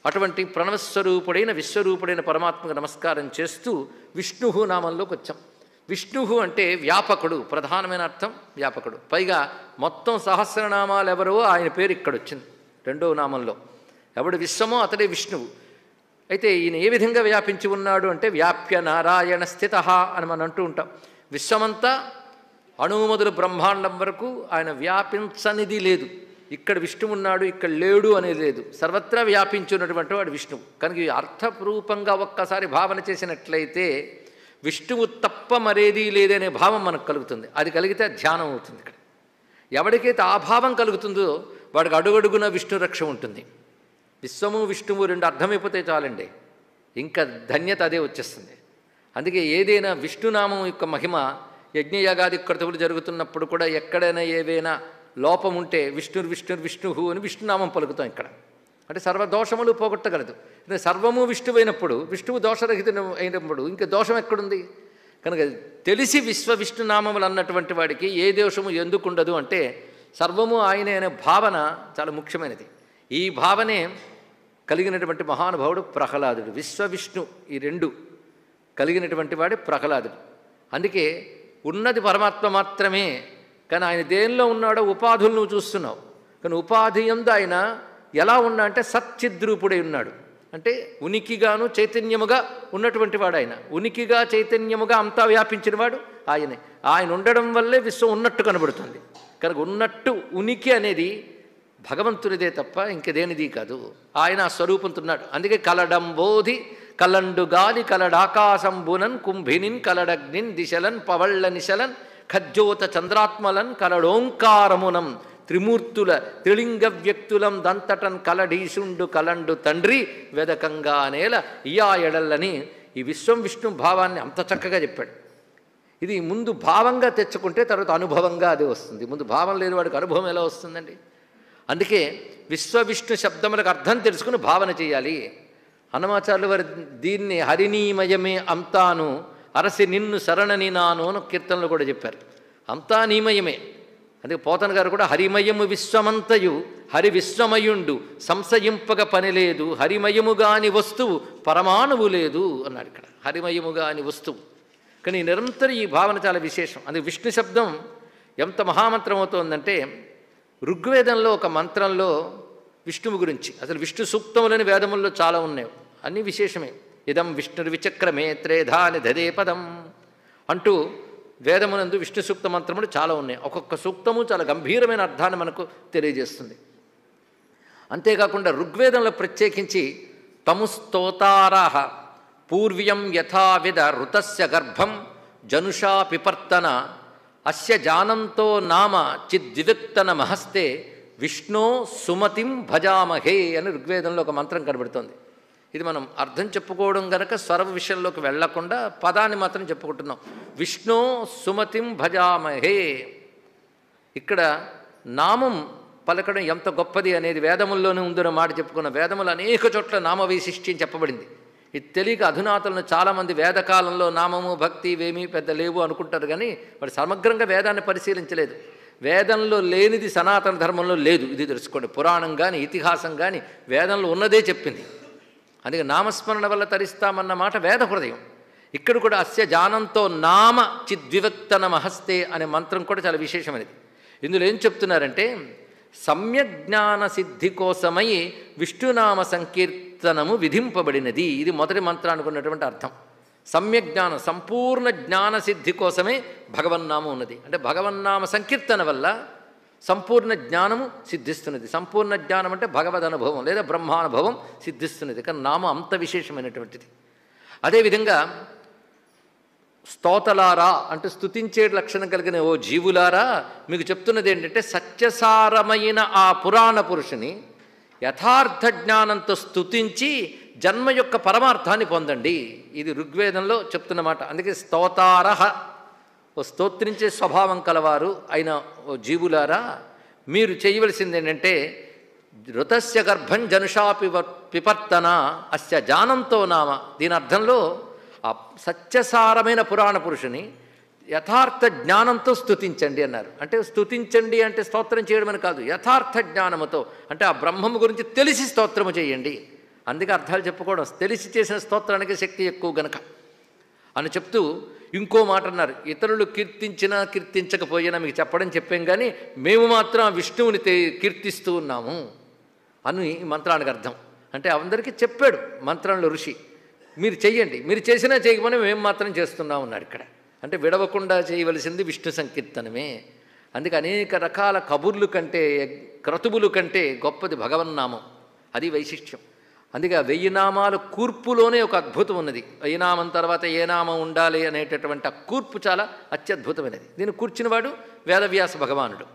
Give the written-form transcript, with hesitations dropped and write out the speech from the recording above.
అటువంటి ప్రణవస్వరూపుడైన విశ్వరూపుడైన పరమాత్మకు నమస్కారం చేస్తూ విష్ణు నామంలోకి వచ్చాం. విష్ణు అంటే వ్యాపకుడు, ప్రధానమైన అర్థం వ్యాపకుడు. పైగా మొత్తం సహస్రనామాలు ఎవరో ఆయన పేరు ఇక్కడ వచ్చింది రెండవ నామంలో. ఎవడు విశ్వమో అతడే విష్ణువు. అయితే ఈయన ఏ విధంగా వ్యాపించి ఉన్నాడు అంటే వ్యాప్య నారాయణ స్థిత అని మనం అంటూ ఉంటాం. విశ్వమంతా అణువు మొదలు బ్రహ్మాండం వరకు ఆయన వ్యాపించనిది లేదు. ఇక్కడ విష్ణువు ఉన్నాడు, ఇక్కడ లేడు అనేది లేదు. సర్వత్రా వ్యాపించున్నటువంటి వాడు విష్ణువు. కనుక ఈ అర్థరూపంగా ఒక్కసారి భావన చేసినట్లయితే విష్ణువు తప్ప మరేదీ లేదనే భావం మనకు కలుగుతుంది. అది కలిగితే ధ్యానం అవుతుంది. ఇక్కడ ఎవరికైతే ఆ భావం కలుగుతుందో వాడికి అడుగడుగున విష్ణు రక్ష ఉంటుంది. విశ్వము విష్ణువు రెండు అర్థమైపోతే చాలండి, ఇంకా ధన్యత అదే వచ్చేస్తుంది. అందుకే ఏదైనా విష్ణునామం యొక్క మహిమ యజ్ఞయాగాది క్రతువులు జరుగుతున్నప్పుడు కూడా ఎక్కడైనా ఏవైనా లోపం ఉంటే విష్ణువు అని విష్ణునామం పలుకుతాం ఇక్కడ. అంటే సర్వదోషములు పోగొట్టగలదు. సర్వము విష్ణువైనప్పుడు, విష్ణువు దోషరహిత అయినప్పుడు ఇంకా దోషం ఎక్కడుంది? కనుక తెలిసి విష్ణునామములు అన్నటువంటి వాడికి ఏ దోషము ఎందుకుండదు అంటే సర్వము ఆయనే అనే భావన చాలా ముఖ్యమైనది. ఈ భావనే కలిగినటువంటి మహానుభావుడు ప్రహ్లాదుడు. విశ్వవిష్ణు ఈ రెండు కలిగినటువంటి వాడే ప్రహ్లాదుడు. అందుకే ఉన్నది పరమాత్మ మాత్రమే, కానీ ఆయన దేనిలో ఉన్నాడో ఉపాధులు నువ్వు చూస్తున్నావు. కానీ ఉపాధి యందు ఆయన ఎలా ఉన్నా అంటే సచ్చిద్రూపుడై ఉన్నాడు. అంటే ఉనికిగాను చైతన్యముగా ఉన్నటువంటి వాడు ఆయన. ఉనికిగా చైతన్యముగా అంతా వ్యాపించినవాడు ఆయనే. ఆయన ఉండడం వల్లే విశ్వం ఉన్నట్టు కనబడుతుంది. కనుక ఉన్నట్టు ఉనికి అనేది భగవంతునిదే తప్ప ఇంకదేనిది కాదు. ఆయన ఆ స్వరూపంతో ఉన్నాడు. అందుకే కలడంబోధి కలండు గాలి కలడాకాశంబునన్ కుంభినిన్ కలడగ్నిన్ దిశలన్ పవళ్ళ నిశలన్ ఖజ్జోత చంద్రాత్మలన్ కలడోంకారమునం త్రిమూర్తుల త్రిలింగ వ్యక్తులం దంతటన్ కలడీశుండు కలండు తండ్రి వెదకంగా అనేల ఇయా ఎడల్లని ఈ విశ్వం విష్ణు భావాన్ని అంత చక్కగా చెప్పాడు. ఇది ముందు భావంగా తెచ్చుకుంటే తర్వాత అనుభవంగా అదే వస్తుంది. ముందు భావం లేని వాడికి అనుభవం ఎలా వస్తుందండి? అందుకే విశ్వవిష్ణు శబ్దములకు అర్థం తెలుసుకుని భావన చేయాలి. హనుమాచార్యులు వారు దీన్ని హరినీమయమే అంతాను అరసి నిన్ను శరణని నాను అని కీర్తనలు కూడా చెప్పారు. అంతా నీమయమే. అందుకే పోతన గారు కూడా హరిమయము విశ్వమంతయు హరి విశ్వమయుండు సంశయింపగ పని లేదు హరిమయముగాని వస్తువు పరమాణువు లేదు అన్నాడు ఇక్కడ. హరిమయముగాని వస్తువు. కానీ నిరంతరం ఈ భావన చాలా విశేషం. అందుకే విష్ణు శబ్దం ఎంత మహామంత్రం అవుతోందంటే ఋగ్వేదంలో ఒక మంత్రంలో విష్ణువు గురించి, అసలు విష్ణు సూక్తములని వేదముల్లో చాలా ఉన్నాయి, అన్నీ విశేషమే. ఇదం విష్ణుర్విచక్రమే త్రేధాని దదే పదం అంటూ వేదమునందు విష్ణు సూక్త మంత్రములు చాలా ఉన్నాయి. ఒక్కొక్క సూక్తము చాలా గంభీరమైన అర్థాన్ని మనకు తెలియజేస్తుంది. అంతేకాకుండా ఋగ్వేదంలో ప్రత్యేకించి తముస్తోతారాహ పూర్వ్యం యథావిధ ఋతస్య గర్భం జనుషా పిపర్తన అస్య జానంతో నామ చిద్వివిక్తన మహస్తే విష్ణో సుమతిం భజామహే అని ఋగ్వేదంలో ఒక మంత్రం కనబడుతోంది. ఇది మనం అర్థం చెప్పుకోవడం గనక స్వర విషయంలోకి వెళ్లకుండా పదాన్ని మాత్రం చెప్పుకుంటున్నాం. విష్ణో సుమతిం భజామహే. ఇక్కడ నామం పలకడం ఎంత గొప్పది అనేది వేదముల్లోనే ఉందన్న మాట చెప్పుకున్న. వేదములు అనేక చోట్ల నామ వైశిష్ట్యం చెప్పబడింది. ఇది తెలియక అధునాతలను చాలామంది వేదకాలంలో నామము భక్తి ఇవేమీ పెద్ద లేవు అనుకుంటారు, కానీ వాడు సమగ్రంగా వేదాన్ని పరిశీలించలేదు. వేదంలో లేనిది సనాతన ధర్మంలో లేదు, ఇది తెలుసుకోండి. పురాణం కానీ ఇతిహాసం కానీ వేదంలో ఉన్నదే చెప్పింది. అందుకే నామస్మరణ వల్ల తరిస్తామన్న మాట వేద హృదయం. ఇక్కడ కూడా అస్య జానంతో నామ చిద్వివక్తన మహస్తే అనే మంత్రం కూడా చాలా విశేషమైనది. ఇందులో ఏం చెప్తున్నారంటే సమ్యక్ జ్ఞాన సిద్ధి కోసమై విష్ణునామ సంకీర్తనము విధింపబడినది. ఇది మొదటి మంత్రానికి ఉన్నటువంటి అర్థం. సమ్యక్ జ్ఞానం, సంపూర్ణ జ్ఞాన సిద్ధి కోసమే భగవన్నామం ఉన్నది. అంటే భగవన్నామ సంకీర్తన వల్ల సంపూర్ణ జ్ఞానము సిద్ధిస్తున్నది. సంపూర్ణ జ్ఞానం అంటే భగవద్ అనుభవం లేదా బ్రహ్మానుభవం సిద్ధిస్తున్నది. కానీ నామం అంత విశేషమైనటువంటిది. అదేవిధంగా స్తోతలారా అంటే స్తుతించే లక్షణం కలిగిన ఓ జీవులారా, మీకు చెప్తున్నది ఏంటంటే సత్యసారమైన ఆ పురాణ పురుషుని యథార్థ జ్ఞానంతో స్తుతించి జన్మ యొక్క పరమార్థాన్ని పొందండి. ఇది ఋగ్వేదంలో చెప్తున్నమాట. అందుకే స్తోతారహ, ఓ స్తోత్రించే స్వభావం కలవారు అయిన ఓ జీవులారా, మీరు చేయవలసింది ఏంటంటే ఋతస్య గర్భం జనుషా పిపర్తన అస్య జానంతో నామ. దీని అర్థంలో ఆ సత్యసారమైన పురాణ పురుషుని యథార్థ జ్ఞానంతో స్తుతించండి అన్నారు. అంటే స్తుతించండి అంటే స్తోత్రం చేయడం అని కాదు, యథార్థ జ్ఞానముతో అంటే ఆ బ్రహ్మము గురించి తెలిసి స్తోత్రము చేయండి. అందుకే అర్థాలు చెప్పుకోవడం, తెలిసి చేసిన స్తోత్రానికి శక్తి ఎక్కువ గనక అని చెప్తూ ఇంకో మాట అన్నారు. ఇతరులు కీర్తించినా కీర్తించకపోయినా మీకు చెప్పాం కానీ మేము మాత్రం ఆ విష్ణువుని కీర్తిస్తూ ఉన్నాము అని మంత్రానికి అర్థం. అంటే అందరికీ చెప్పాడు మంత్రంలో ఋషి, మీరు చెయ్యండి, మీరు చేసినా చేయకపోయినా మేము మాత్రం చేస్తున్నాం ఉన్నాడు ఇక్కడ. అంటే విడవకుండా చేయవలసింది విష్ణు సంకీర్తనమే. అందుకే అనేక రకాల కబుర్లు కంటే, క్రతువులు కంటే గొప్పది భగవన్నామం. అది వైశిష్ట్యం. అందుకే ఆ 1000 నామాల కూర్పులోనే ఒక అద్భుతం ఉన్నది. 1000 నామం తర్వాత ఏ నామం ఉండాలి అనేటటువంటి ఆ కూర్పు చాలా అత్యద్భుతమైనది. దీన్ని కూర్చున్నవాడు వేదవ్యాస భగవానుడు.